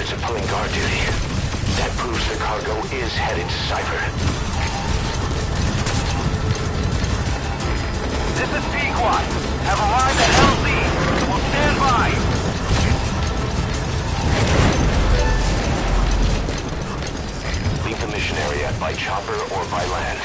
reports of pulling guard duty. That proves the cargo is headed to Cypher. This is Pequod. Have arrived at LZ. We'll stand by. Leave the mission area by chopper or by land.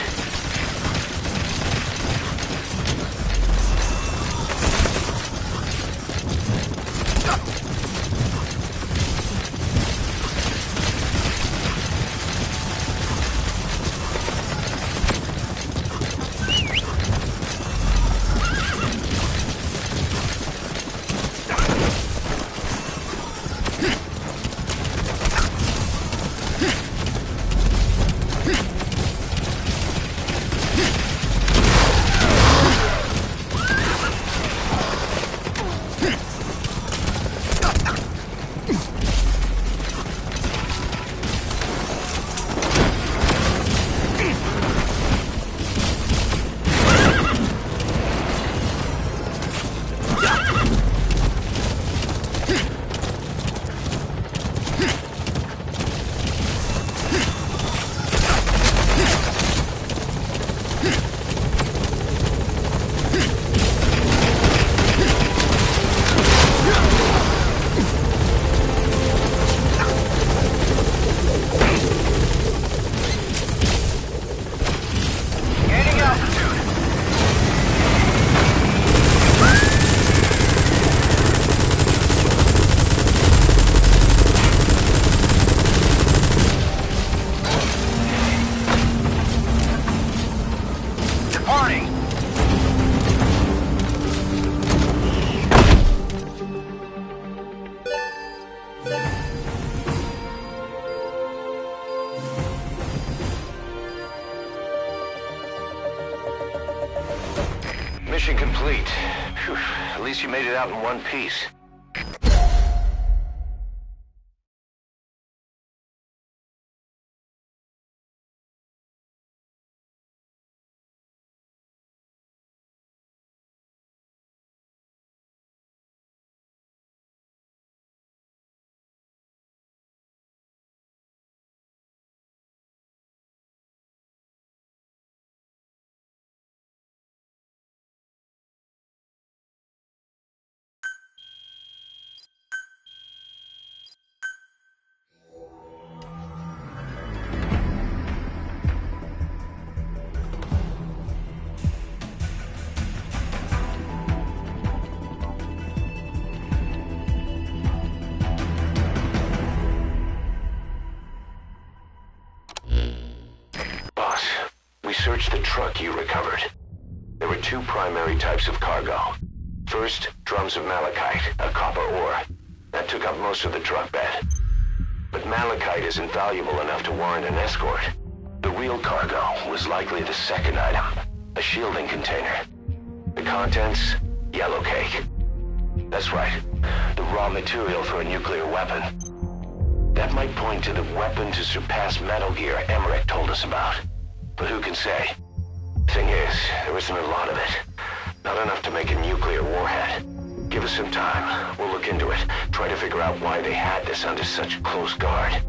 Mission complete. Phew, at least you made it out in one piece. Boss, we searched the truck you recovered. There were two primary types of cargo. First, drums of malachite, a copper ore. That took up most of the truck bed. But malachite isn't valuable enough to warrant an escort. The real cargo was likely the second item, a shielding container. The contents, yellow cake. That's right, the raw material for a nuclear weapon. That might point to the weapon to surpass Metal Gear Emmerich told us about. But who can say? Thing is, there isn't a lot of it. Not enough to make a nuclear warhead. Give us some time. We'll look into it. Try to figure out why they had this under such close guard.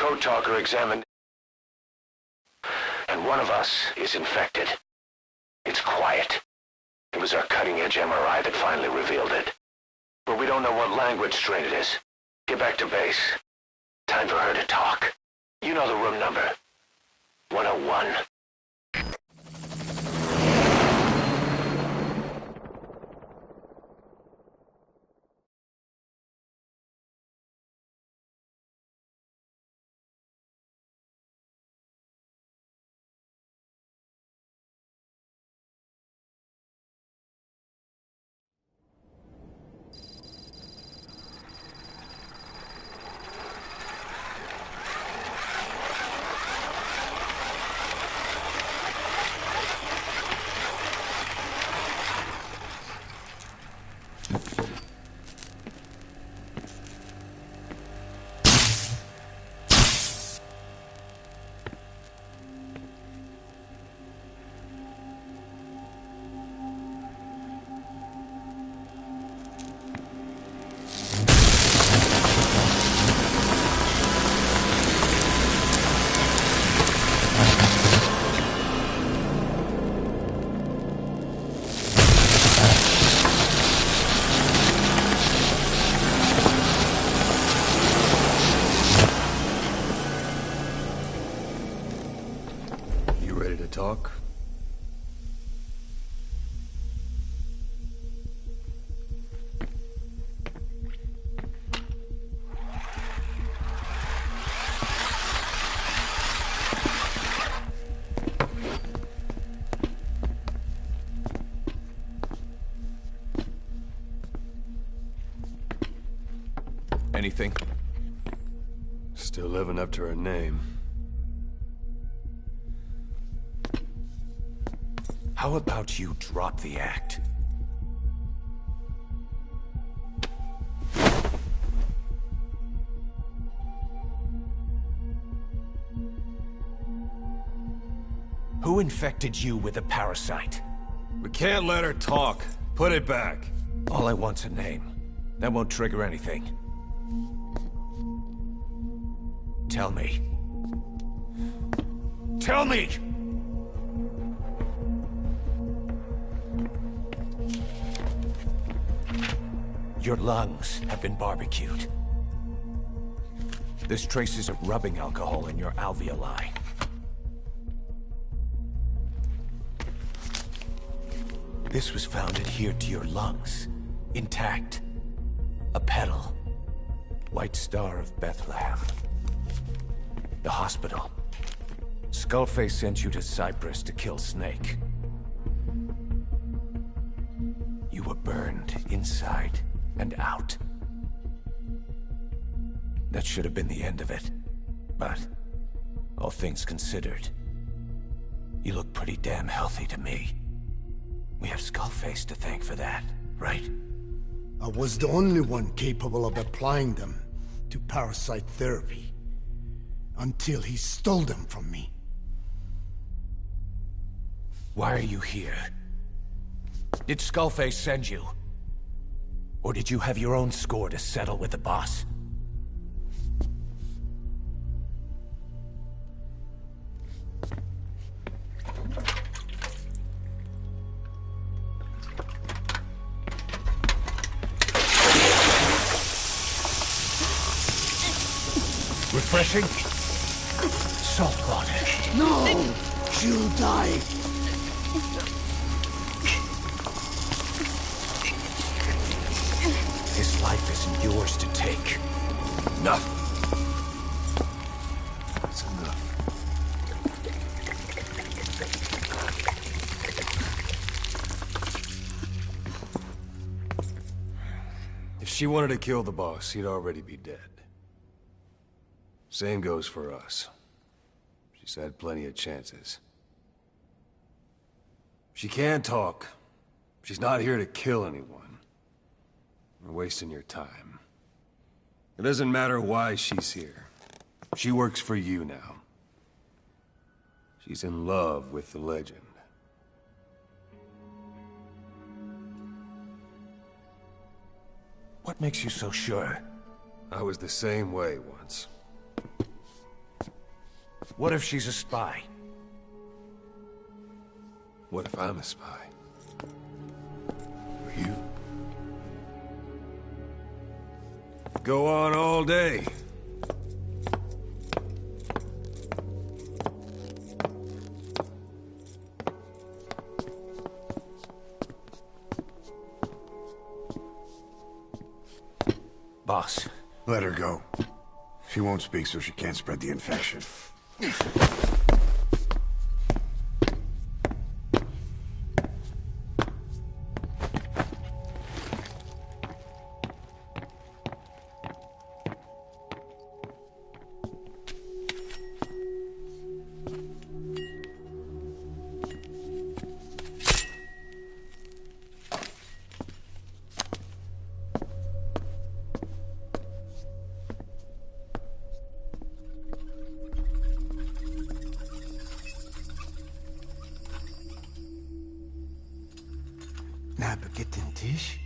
code talker examined, and one of us is infected. It's quiet. It was our cutting-edge MRI that finally revealed it. But we don't know what language strain it is. Get back to base. Time for her to talk. You know the room number. 101. Talk? Anything? Still living up to her name. How about you drop the act? Who infected you with a parasite? We can't let her talk. Put it back. All I want's a name. That won't trigger anything. Tell me. Tell me! Your lungs have been barbecued. There's traces of rubbing alcohol in your alveoli. This was found adhered to your lungs, intact. A petal. White Star of Bethlehem. The hospital. Skullface sent you to Cyprus to kill Snake. You were burned inside and out. That should have been the end of it. But, all things considered, you look pretty damn healthy to me. We have Skullface to thank for that, right? I was the only one capable of applying them to parasite therapy. Until he stole them from me. Why are you here? Did Skullface send you? Or did you have your own score to settle with the boss? Refreshing? Salt water. No! She'll die! His life isn't yours to take. Enough. That's enough. If she wanted to kill the boss, he'd already be dead. Same goes for us. She's had plenty of chances. She can't talk. She's not here to kill anyone. We're wasting your time. It doesn't matter why she's here. She works for you now. She's in love with the legend. What makes you so sure? I was the same way once. What if she's a spy? What if I'm a spy? Or you? Go on all day. Boss, Let her go. She won't speak so she can't spread the infection. Nabegetten Tisch?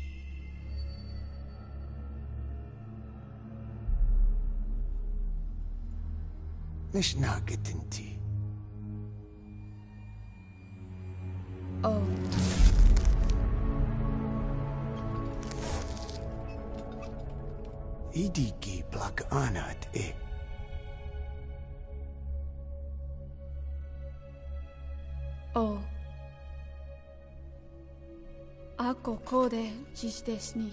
مش ناقة انتي. Oh. إيديكي بلاك آنات إيه. Oh. Ako kode dziś desni.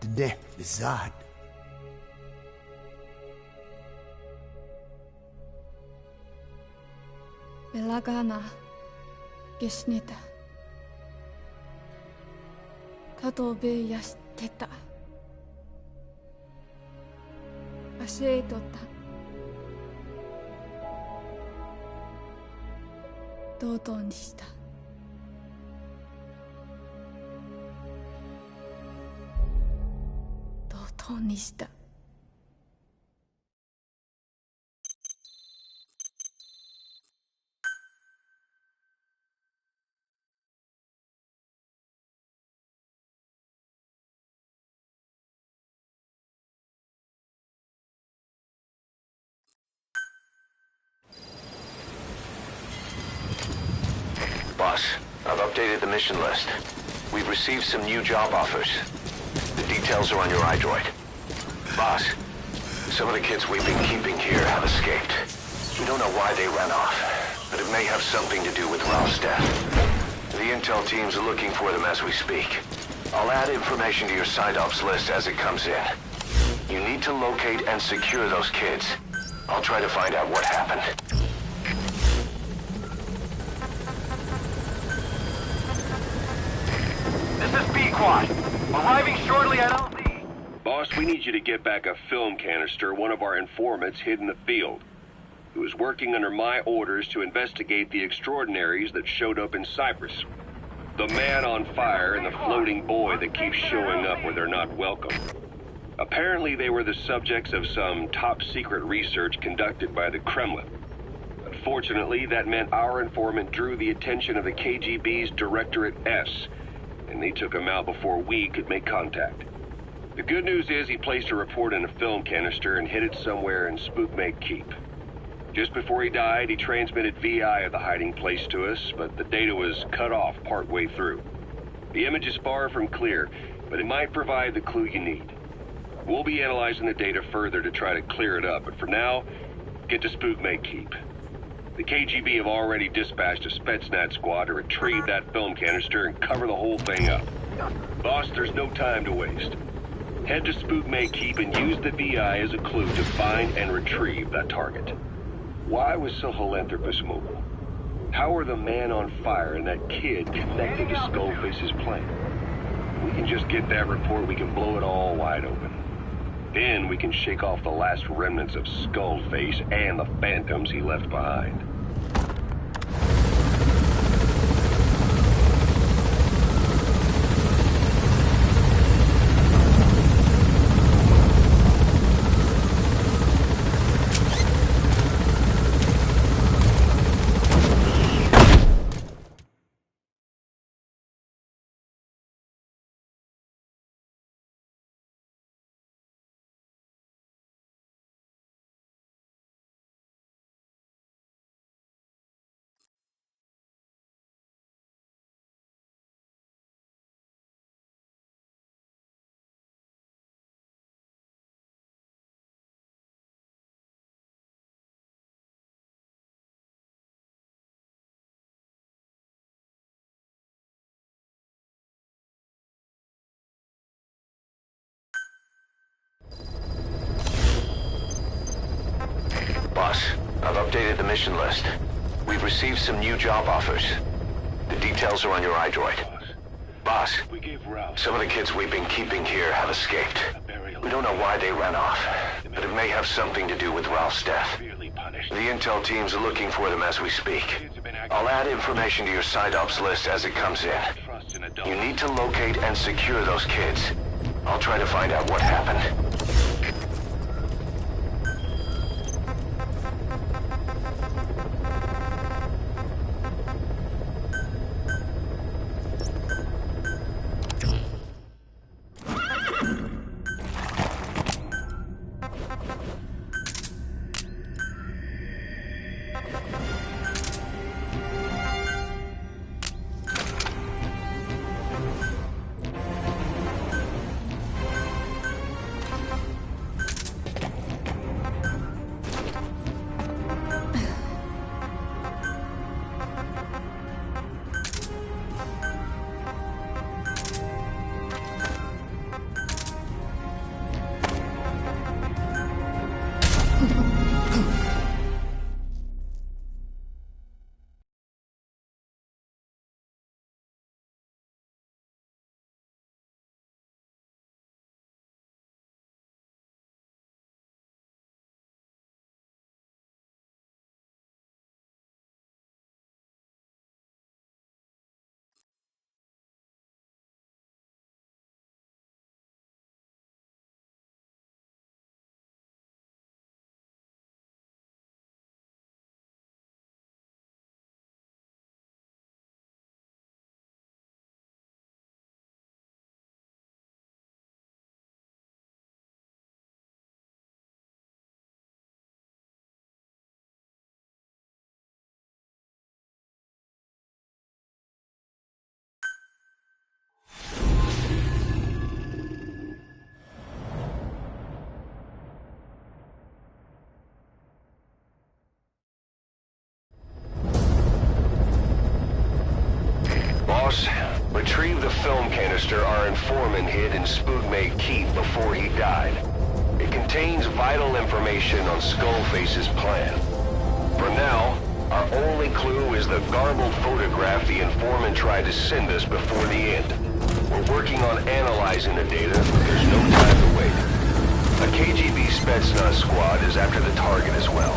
دنه بالزاد. Belagana gesnita. Katobe yasteta. Aseetota. Dodoにした。Dodoにした。Boss, I've updated the mission list. We've received some new job offers. The details are on your iDroid. Boss, some of the kids we've been keeping here have escaped. We don't know why they ran off, but it may have something to do with Ralph's death. The intel teams are looking for them as we speak. I'll add information to your side ops list as it comes in. You need to locate and secure those kids. I'll try to find out what happened. This is B-Quad. Arriving shortly at LZ. Boss, we need you to get back a film canister one of our informants hid in the field. He was working under my orders to investigate the extraordinaries that showed up in Cyprus. The man on fire and the floating boy that keeps showing up where they're not welcome. Apparently they were the subjects of some top-secret research conducted by the Kremlin. Unfortunately, that meant our informant drew the attention of the KGB's Directorate S, and they took him out before we could make contact. The good news is he placed a report in a film canister and hid it somewhere in Spookmake Keep. Just before he died, he transmitted VI of the hiding place to us, but the data was cut off partway through. The image is far from clear, but it might provide the clue you need. We'll be analyzing the data further to try to clear it up, but for now, get to Spookmake Keep. The KGB have already dispatched a Spetsnaz squad to retrieve that film canister and cover the whole thing up. Boss, there's no time to waste. Head to Spookmake Keep and use the VI as a clue to find and retrieve that target. Why was Sahelanthropus mobile? How are the man on fire and that kid connected to Skullface's plan? If we can just get that report, we can blow it all wide open. Then we can shake off the last remnants of Skullface and the phantoms he left behind. Boss, I've updated the mission list. We've received some new job offers. The details are on your iDroid. Boss, We gave Ralph some of the kids we've been keeping here have escaped. a burial. We don't know why they ran off, but it may have something to do with Ralph's death. Severely punished. The intel teams are looking for them as we speak. Kids have been acting I'll add information to your side ops list as it comes in. trust in adults. You need to locate and secure those kids. I'll try to find out what happened. Boss, retrieve the film canister our informant hid in Spookmate Keep before he died. It contains vital information on Skullface's plan. For now, our only clue is the garbled photograph the informant tried to send us before the end. We're working on analyzing the data, but there's no time to wait. A KGB Spetsnaz squad is after the target as well.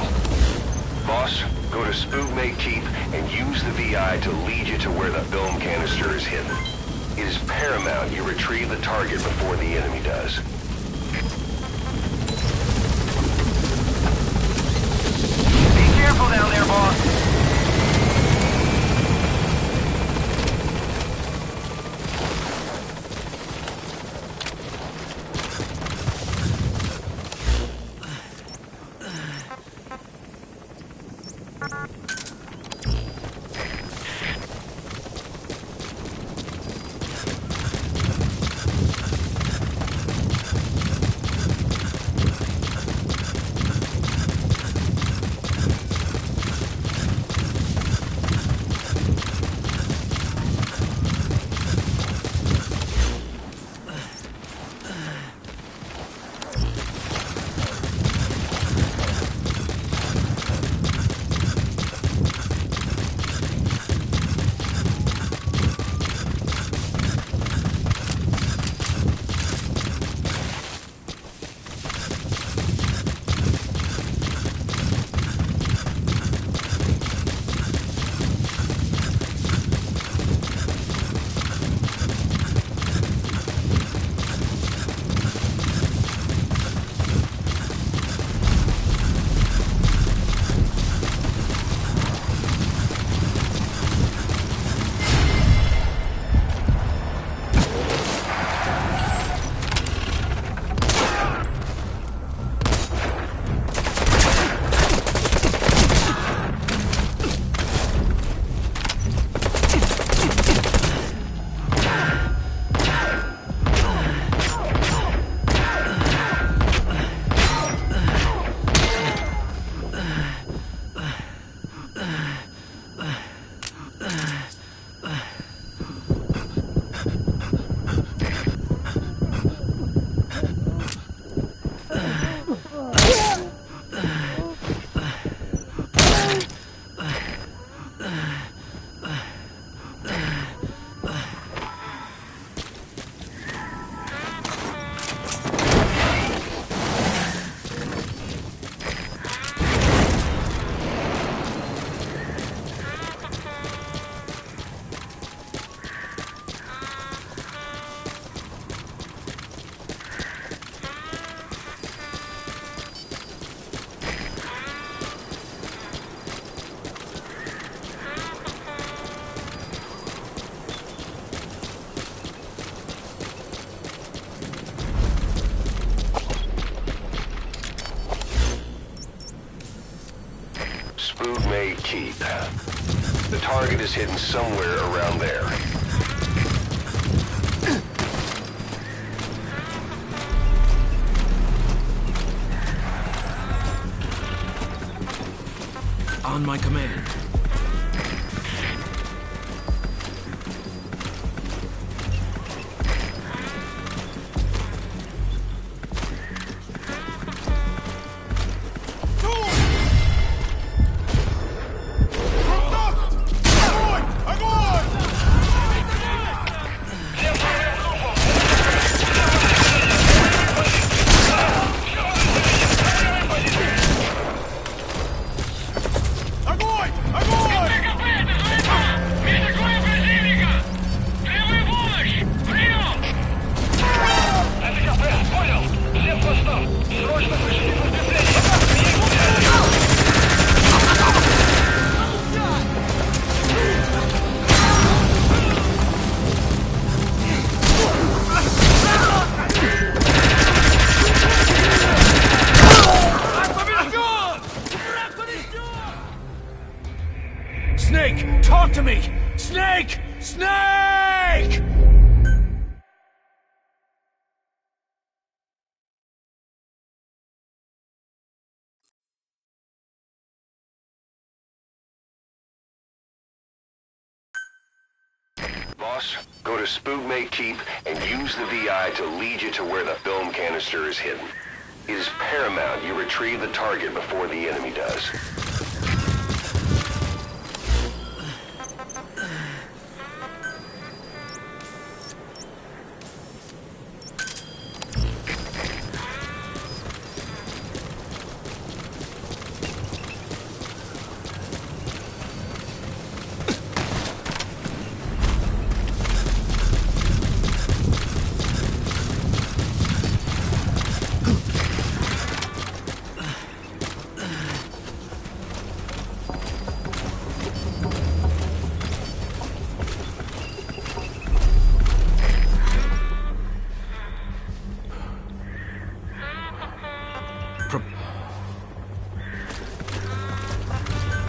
Boss, go to Spookmate Keep and use the VI to lead you to where the film canister is hidden. It is paramount you retrieve the target before the enemy does. Be careful down there, boss. May Keep. The target is hidden somewhere around there. On my command. Snake! Talk to me! Snake! Snake! Boss, go to Spook May Keep and use the VI to lead you to where the film canister is hidden. It is paramount you retrieve the target before the enemy does.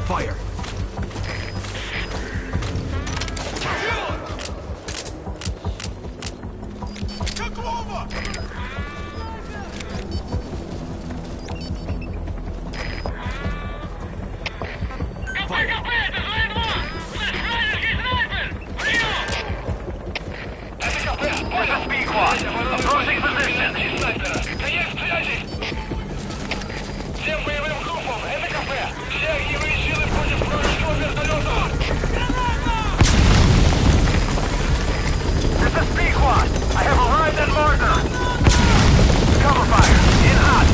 Fire! Approaching position. Всем боевым группам, это кафе. Все огневые силы против вражеского вертолета. This is Pequod. I have arrived at Marker. Cover fire. In hot.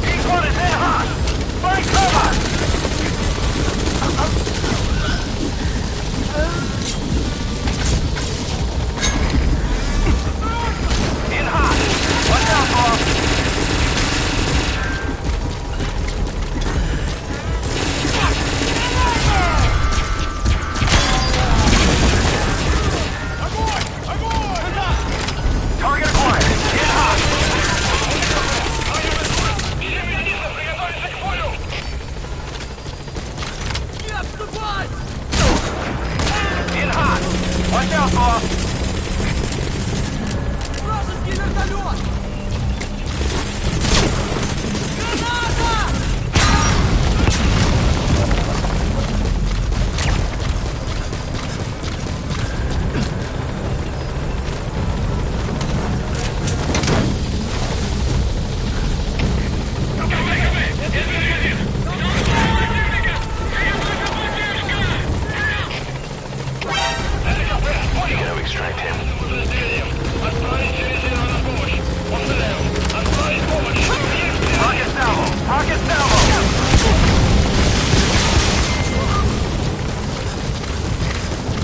Pequod is in hot. Find cover. In hot. Watch out, boss. Target acquired. In hot. In hot. Watch out, boss.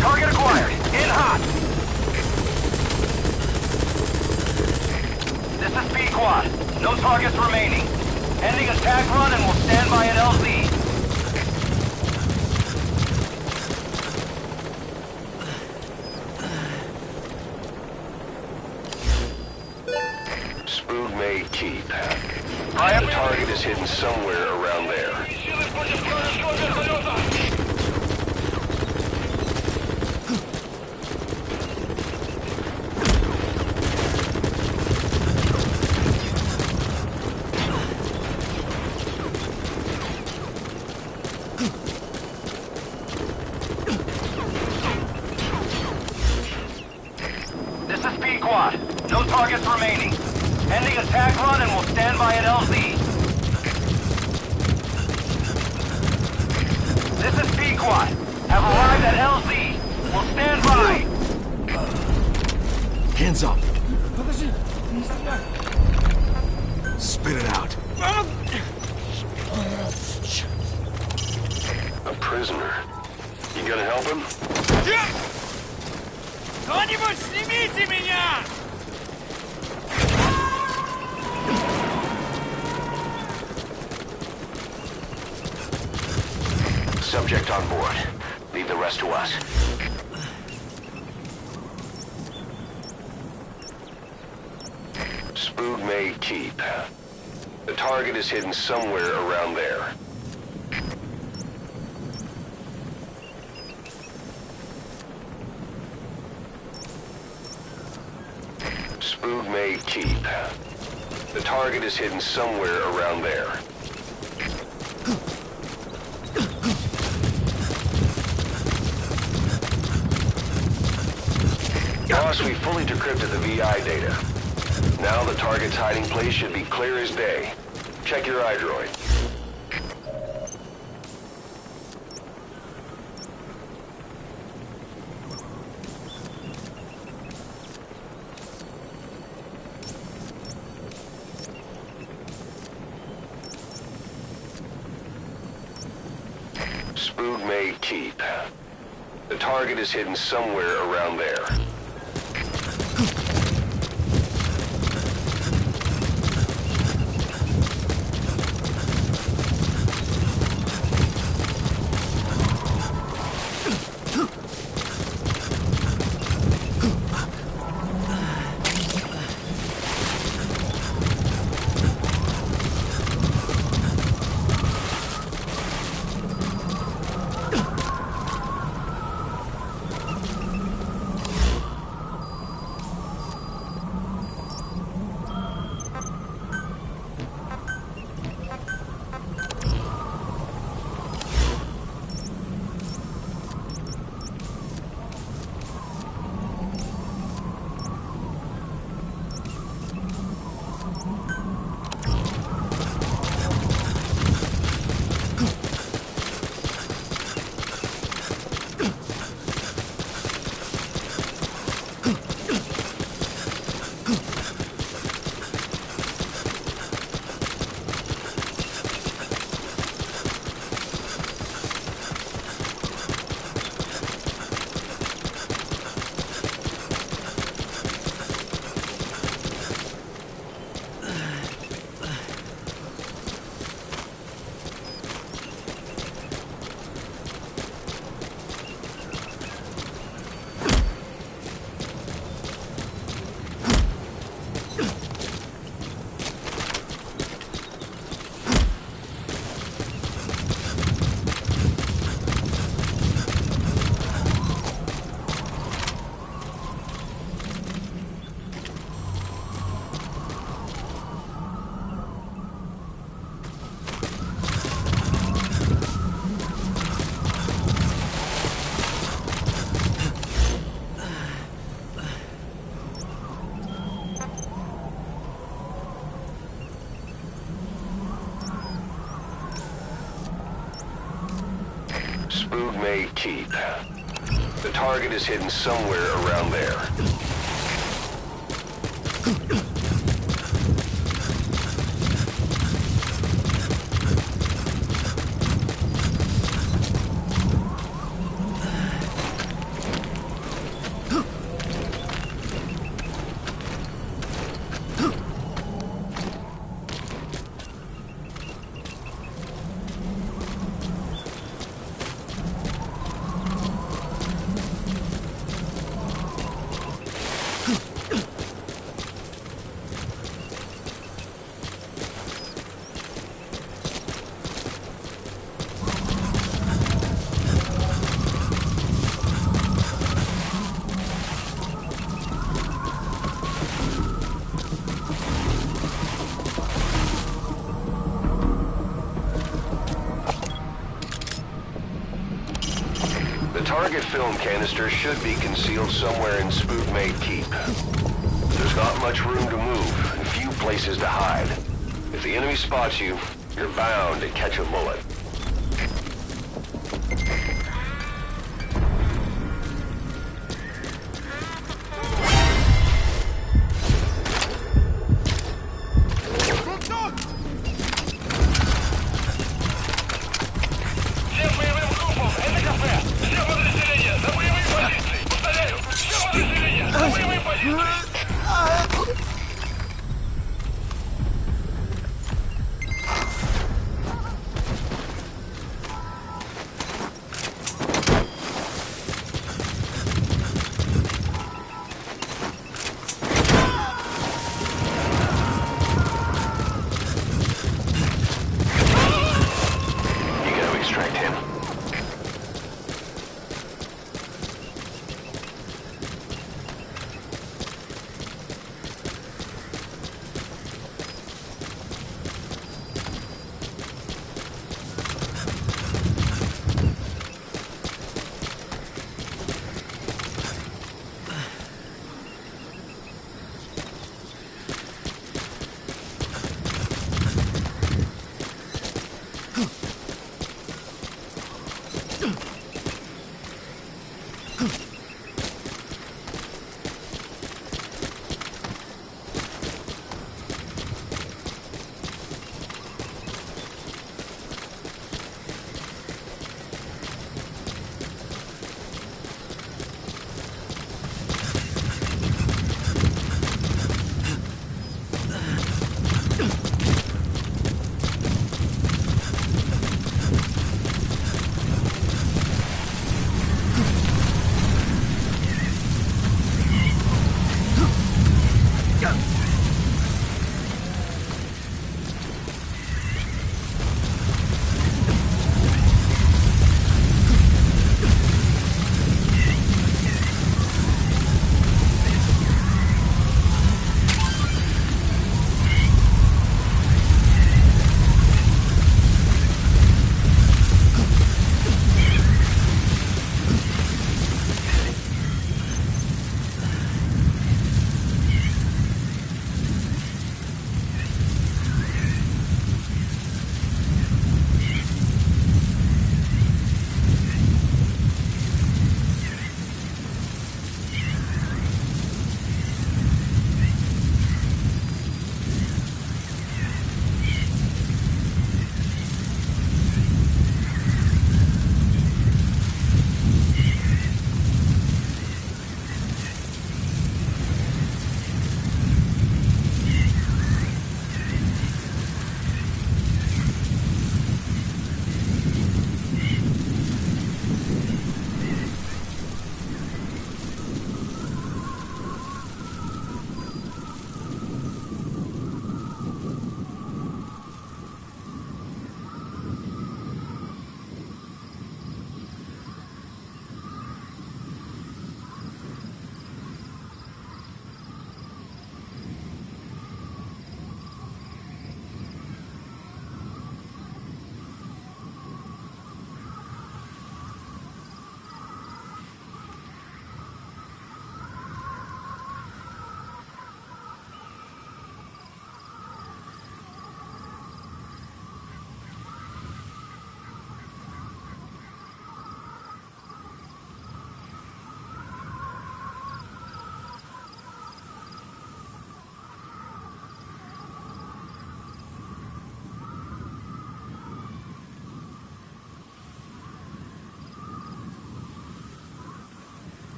Target acquired. In hot. This is Pequod. No targets remaining. Ending attack run and we'll stand by an LZ. Spood May Keep. I The target is hidden somewhere around there. This is Pequod. No targets remaining. Ending attack run and we'll stand by at LZ. This is Pequod. Have arrived at LZ. We'll stand by. Hands up. Spit it out. A prisoner. You gonna help him? Кто-нибудь снимите меня! Subject on board. Leave the rest to us. Spood May Keep. The target is hidden somewhere around there. Spood May Keep. The target is hidden somewhere around there. Boss, we fully decrypted the VI data. Now the target's hiding place should be clear as day. Check your iDroid. Spood May Keep. The target is hidden somewhere around there. Spood May Keep. The target is hidden somewhere around there. target film canister should be concealed somewhere in Spookmate Keep. There's not much room to move, and few places to hide. If the enemy spots you, you're bound to catch a bullet.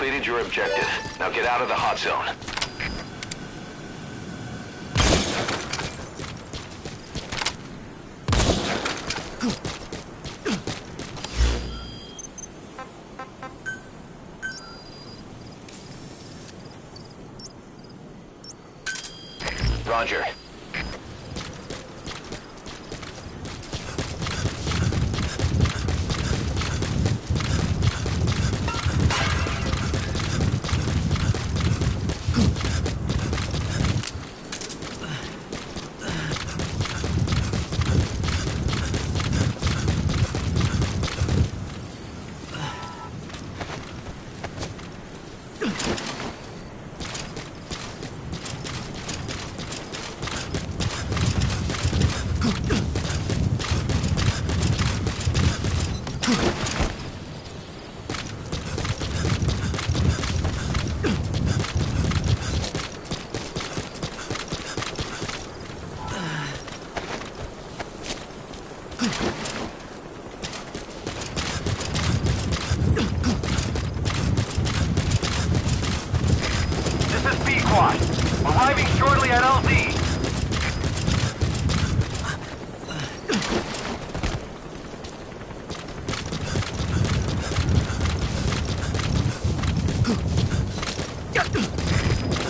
completed your objective. Now get out of the hot zone. Roger. This is Pequod. Arriving shortly at LZ.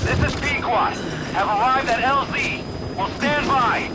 This is Pequod. Have arrived at LZ. Will stand by.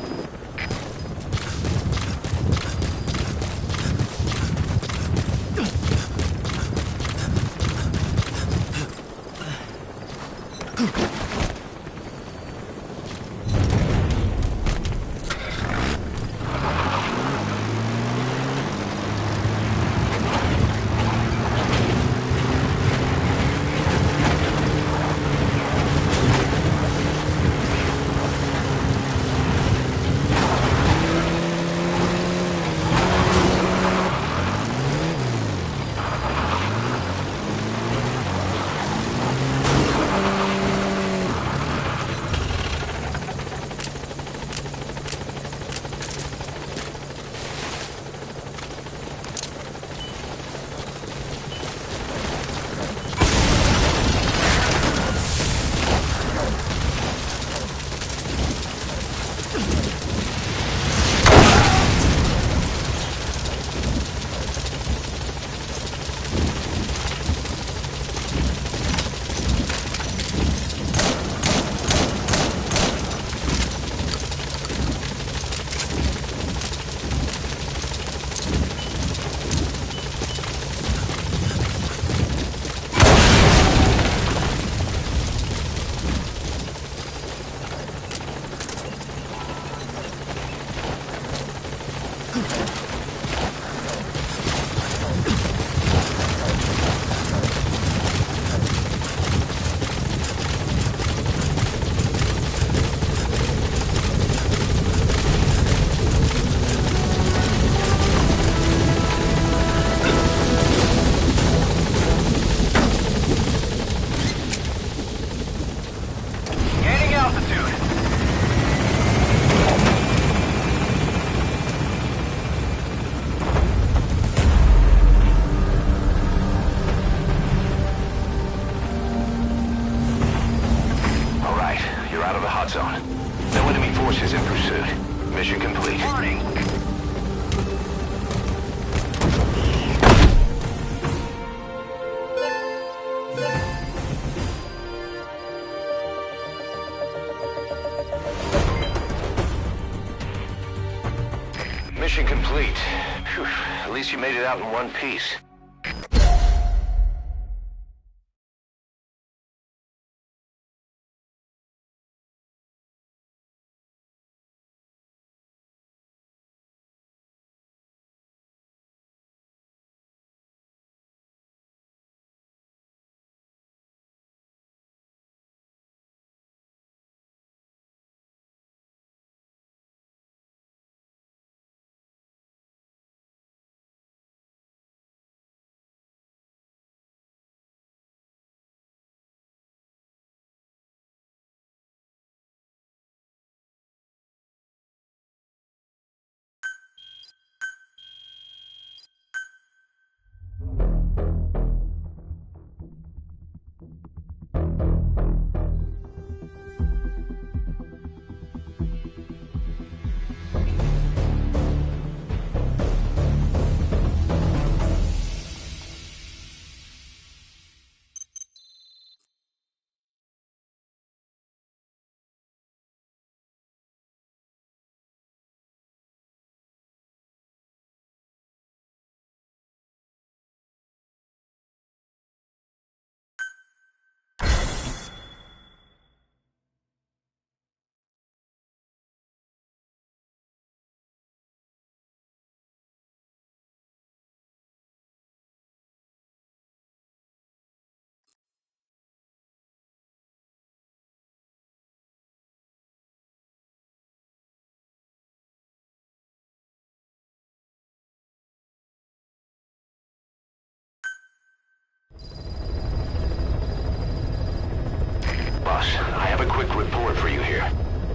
Gaining altitude. All right, you're out of the hot zone. No enemy forces in pursuit. Mission complete. Warning. Mission complete. Phew, at least you made it out in one piece.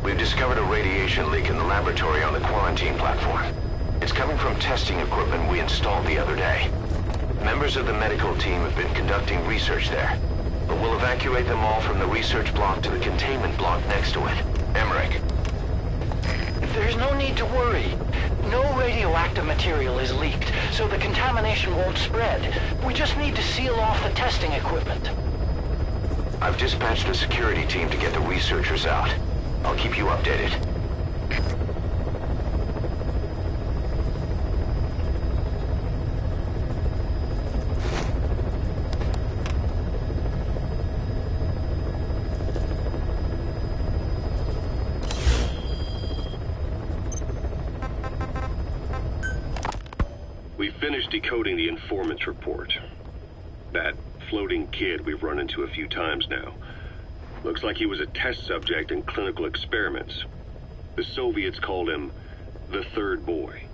We've discovered a radiation leak in the laboratory on the quarantine platform. It's coming from testing equipment we installed the other day. Members of the medical team have been conducting research there, but we'll evacuate them all from the research block to the containment block next to it. Emmerich. There's no need to worry. No radioactive material is leaked, so the contamination won't spread. We just need to seal off the testing equipment. I've dispatched a security team to get the researchers out. I'll keep you updated. We finished decoding the informant's report. That floating kid we've run into a few times now. Looks like he was a test subject in clinical experiments. The Soviets called him the Third Boy.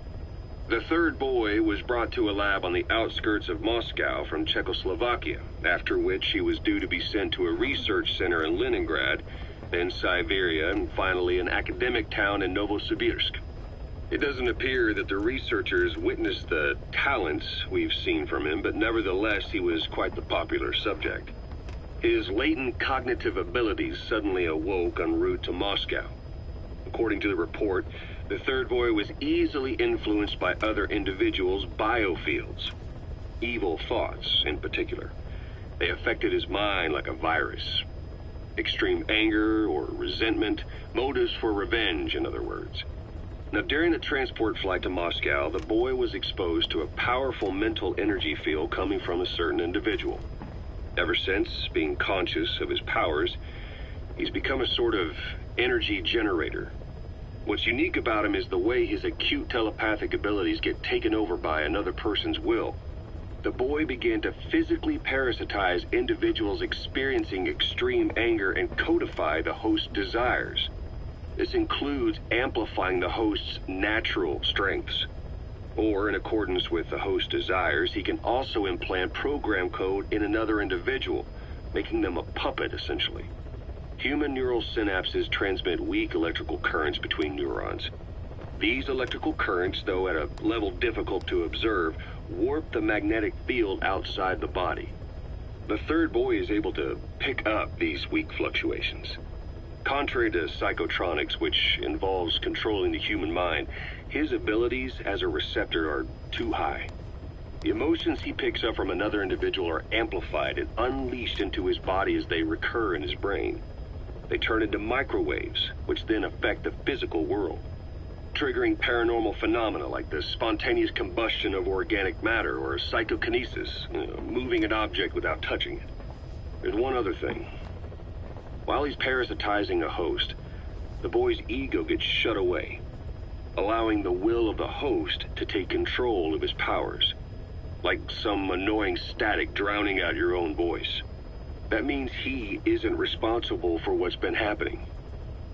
The Third Boy was brought to a lab on the outskirts of Moscow from Czechoslovakia, after which he was due to be sent to a research center in Leningrad, then Siberia, and finally an academic town in Novosibirsk. It doesn't appear that the researchers witnessed the talents we've seen from him, but nevertheless he was quite the popular subject. His latent cognitive abilities suddenly awoke en route to Moscow. According to the report, the Third Boy was easily influenced by other individuals' biofields. Evil thoughts, in particular. They affected his mind like a virus. Extreme anger or resentment, motives for revenge, in other words. Now, during the transport flight to Moscow, the boy was exposed to a powerful mental energy field coming from a certain individual. Ever since, being conscious of his powers, he's become a sort of energy generator. What's unique about him is the way his acute telepathic abilities get taken over by another person's will. The boy began to physically parasitize individuals experiencing extreme anger and codify the host's desires. This includes amplifying the host's natural strengths. Or, in accordance with the host's desires, he can also implant program code in another individual, making them a puppet, essentially. Human neural synapses transmit weak electrical currents between neurons. These electrical currents, though at a level difficult to observe, warp the magnetic field outside the body. The Third Boy is able to pick up these weak fluctuations. Contrary to psychotronics, which involves controlling the human mind, his abilities as a receptor are too high. The emotions he picks up from another individual are amplified and unleashed into his body as they recur in his brain. They turn into microwaves, which then affect the physical world, triggering paranormal phenomena like the spontaneous combustion of organic matter or psychokinesis, moving an object without touching it. There's one other thing. While he's parasitizing a host, the boy's ego gets shut away, allowing the will of the host to take control of his powers, like some annoying static drowning out your own voice. That means he isn't responsible for what's been happening.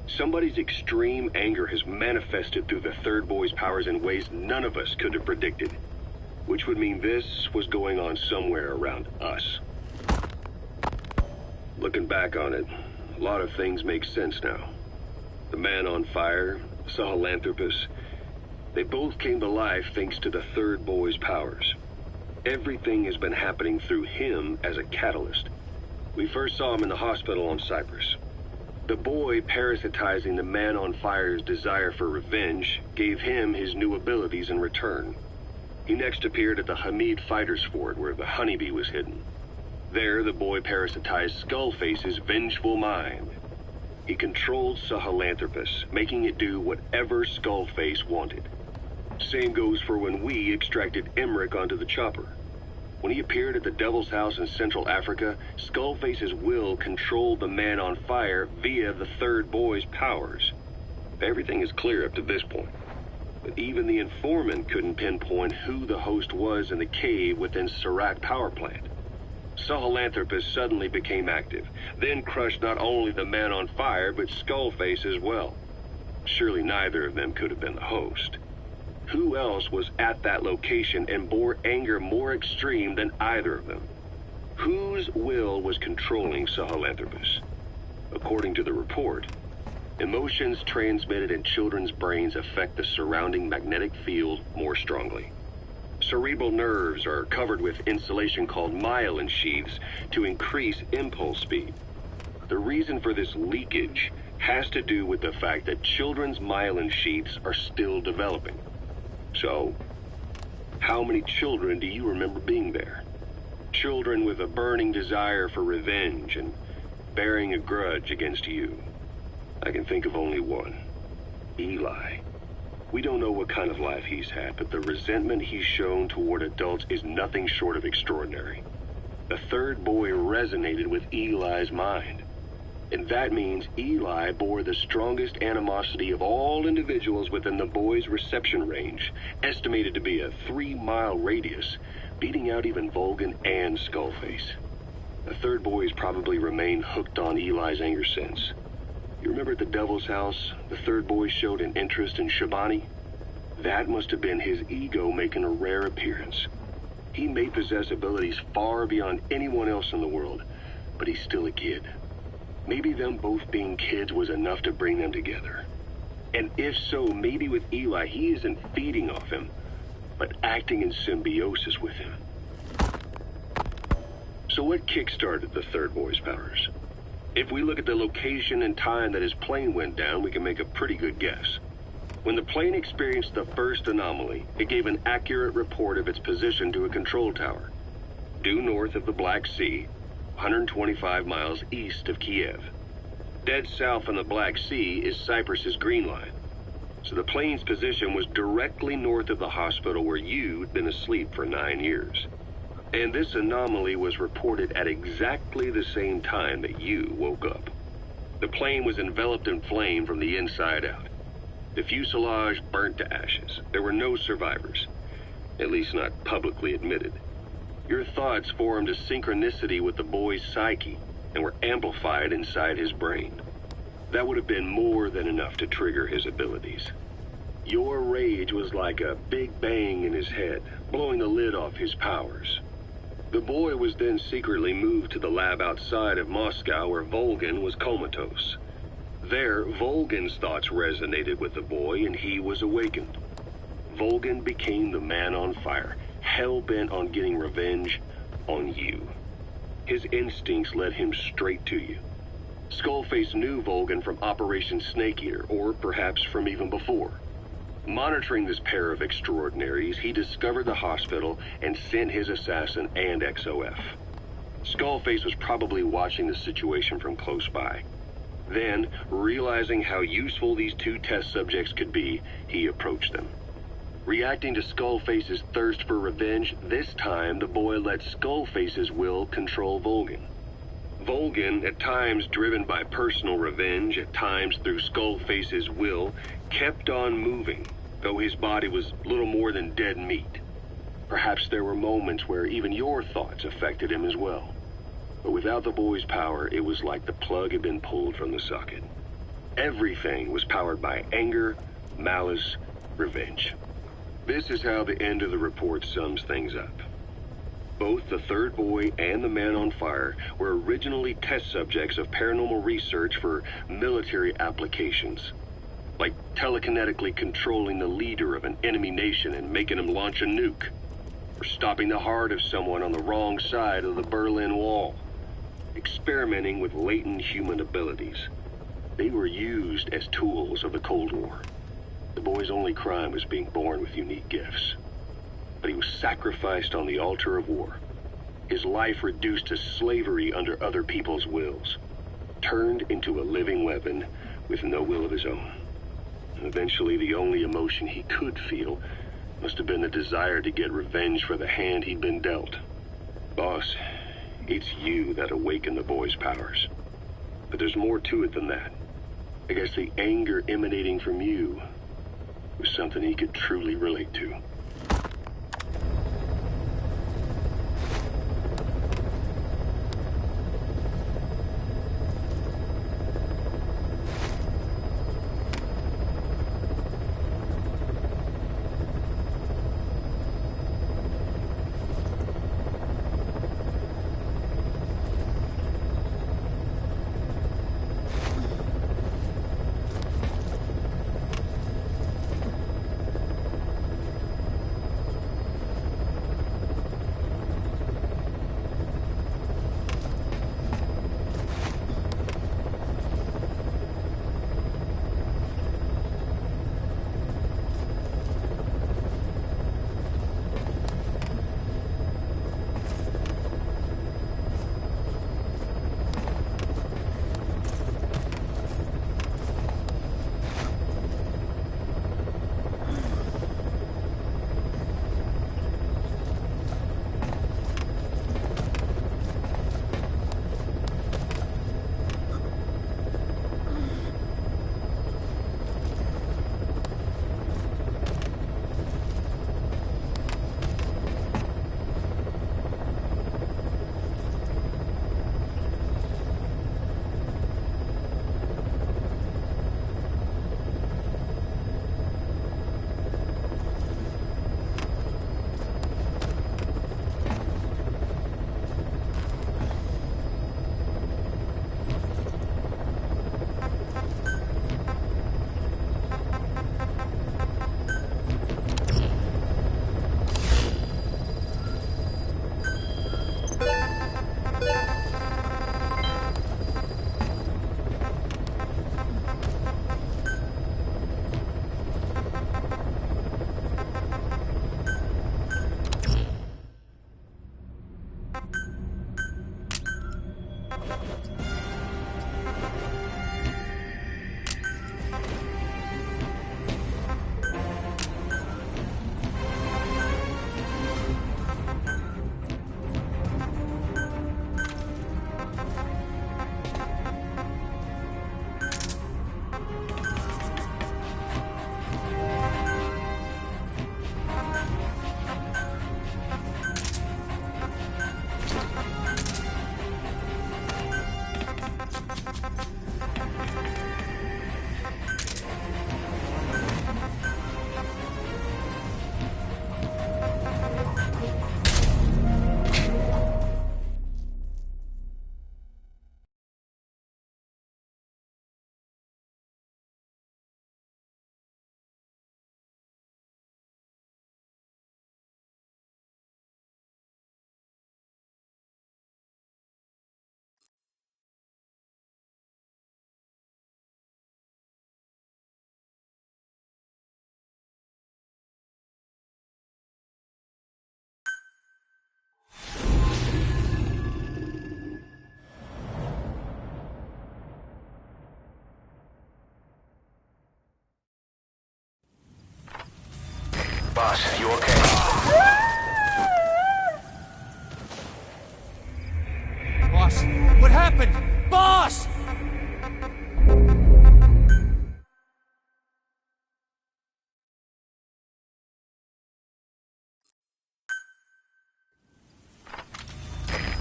Somebody's extreme anger has manifested through the Third Boy's powers in ways none of us could have predicted, which would mean this was going on somewhere around us. Looking back on it, a lot of things make sense now. The man on fire, Sahelanthropus, they both came to life thanks to the Third Boy's powers. Everything has been happening through him as a catalyst. We first saw him in the hospital on Cyprus. The boy parasitizing the man on fire's desire for revenge gave him his new abilities in return. He next appeared at the Hamid Fighter's Fort where the honeybee was hidden. There, the boy parasitized Skullface's vengeful mind. He controlled Sahelanthropus, making it do whatever Skullface wanted. Same goes for when we extracted Emmerich onto the chopper. When he appeared at the Devil's House in Central Africa, Skullface's will controlled the man on fire via the Third Boy's powers. Everything is clear up to this point. But even the informant couldn't pinpoint who the host was in the cave within Serac power plant. Sahelanthropus suddenly became active, then crushed not only the man on fire, but Skullface as well. Surely neither of them could have been the host. Who else was at that location and bore anger more extreme than either of them? Whose will was controlling Sahelanthropus? According to the report, Emotions transmitted in children's brains affect the surrounding magnetic field more strongly. Cerebral nerves are covered with insulation called myelin sheaths to increase impulse speed. The reason for this leakage has to do with the fact that children's myelin sheaths are still developing. So, how many children do you remember being there? Children with a burning desire for revenge and bearing a grudge against you. I can think of only one. Eli. We don't know what kind of life he's had, but the resentment he's shown toward adults is nothing short of extraordinary. The third boy resonated with Eli's mind. And that means Eli bore the strongest animosity of all individuals within the boy's reception range, estimated to be a 3-mile radius, beating out even Volgin and Skullface. The third boy has probably remained hooked on Eli's anger since. You remember at the Devil's House, the third boy showed an interest in Shabani? That must have been his ego making a rare appearance. He may possess abilities far beyond anyone else in the world, but he's still a kid. Maybe them both being kids was enough to bring them together. And if so, maybe with Eli, he isn't feeding off him, but acting in symbiosis with him. So what kick-started the third boy's powers? If we look at the location and time that his plane went down, we can make a pretty good guess. When the plane experienced the first anomaly, it gave an accurate report of its position to a control tower, due north of the Black Sea, 125 miles east of Kiev. Dead south on the Black Sea is Cyprus's Green Line. So the plane's position was directly north of the hospital where you'd been asleep for 9 years. And this anomaly was reported at exactly the same time that you woke up. The plane was enveloped in flame from the inside out. The fuselage burnt to ashes. There were no survivors, at least not publicly admitted. Your thoughts formed a synchronicity with the boy's psyche and were amplified inside his brain. That would have been more than enough to trigger his abilities. Your rage was like a big bang in his head, blowing the lid off his powers. The boy was then secretly moved to the lab outside of Moscow where Volgin was comatose. There, Volgin's thoughts resonated with the boy and he was awakened. Volgin became the man on fire, hell-bent on getting revenge on you. His instincts led him straight to you. Skullface knew Volgin from Operation Snake Eater, or perhaps from even before. Monitoring this pair of extraordinaries, he discovered the hospital and sent his assassin and XOF. Skullface was probably watching the situation from close by. Then, realizing how useful these two test subjects could be, he approached them. Reacting to Skullface's thirst for revenge, this time the boy let Skullface's will control Volgin. Volgin, at times driven by personal revenge, at times through Skullface's will, kept on moving, though his body was little more than dead meat. Perhaps there were moments where even your thoughts affected him as well. But without the boy's power, it was like the plug had been pulled from the socket. Everything was powered by anger, malice, revenge. This is how the end of the report sums things up. Both the third boy and the man on fire were originally test subjects of paranormal research for military applications, like telekinetically controlling the leader of an enemy nation and making him launch a nuke, or stopping the heart of someone on the wrong side of the Berlin Wall, experimenting with latent human abilities. They were used as tools of the Cold War. The boy's only crime was being born with unique gifts. But he was sacrificed on the altar of war. His life reduced to slavery under other people's wills. Turned into a living weapon with no will of his own. And eventually the only emotion he could feel must have been the desire to get revenge for the hand he'd been dealt. Boss, it's you that awakened the boy's powers. But there's more to it than that. I guess the anger emanating from you was something he could truly relate to. Boss, you okay? Boss, what happened? Boss!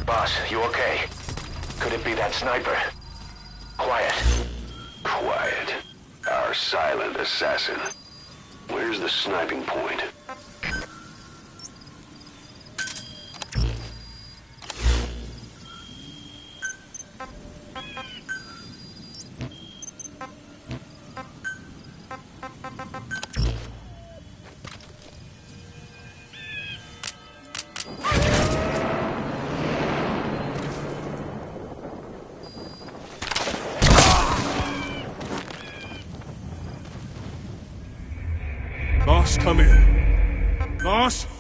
Boss, you okay? Could it be that sniper? Quiet. Quiet. Our silent assassin. Where's the sniping point? Boss, come in. Boss?